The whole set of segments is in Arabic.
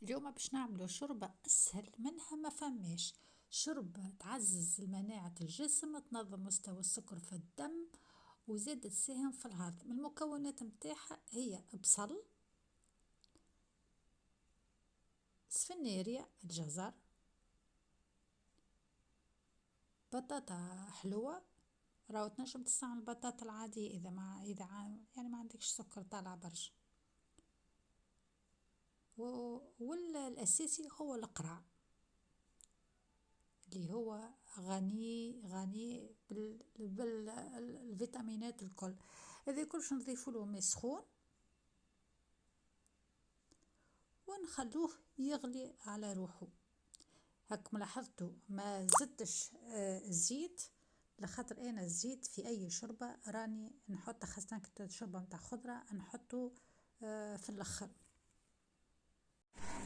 اليوم باش نعملو شوربة أسهل منها ما فماش. شوربة تعزز مناعة الجسم، تنظم مستوى السكر في الدم، وزاد تساهم في الهضم. المكونات متاعها هي بصل، سفناريا، الجزر، بطاطا حلوة. راهو تنجم تستعمل البطاطا العادية إذا ما عندكش سكر طالع برشا. والأساسي هو القرع اللي هو غني بالفيتامينات الكل. هذا كلش نضيفوله ماء سخون ونخلوه يغلي على روحه. هاك ملاحظتوا ما زدتش الزيت، لخاطر انا الزيت في اي شوربه راني نحط، خاصه شوربه نتاع خضره نحطه في الاخر.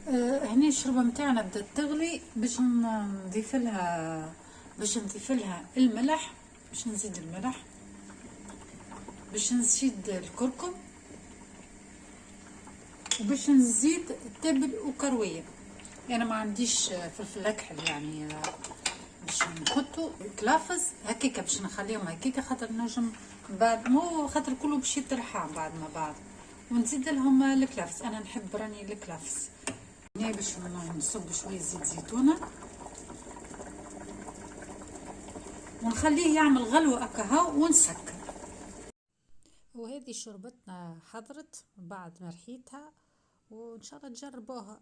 هني الشوربه نتاعنا بدات تغلي، باش نضيف لها الملح، باش نزيد الملح، باش نزيد الكركم، وباش نزيد تبل وكرويه. انا ما عنديش فلفل اكحل يعني، باش نحطو كلافز هكاكا باش نخليهم هكاكا، خاطر نجم بعد مو خاطر كله باش يترحى بعد ما بعد، ونزيد لهم الكلافز. انا نحب راني الكلافز. هنا باش نصب شويه زيت زيتونه ونخليه يعمل غلوه هكا ونسكر. وهذه شوربتنا حضرت بعد ما رحيتها، وان شاء الله تجربوها.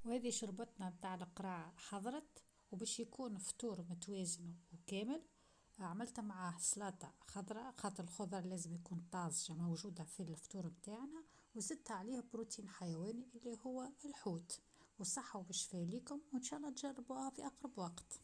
وهذه شربتنا بتاع القراع حضرت، وباش يكون فطور متوازن وكامل عملت معاه سلطة خضراء، خاطر الخضر لازم يكون طازجة موجودة في الفطور متاعنا، وزدت عليه بروتين حيواني اللي هو الحوت. والصحة والشفاء ليكم، وإن شاء الله تجربوها في أقرب وقت.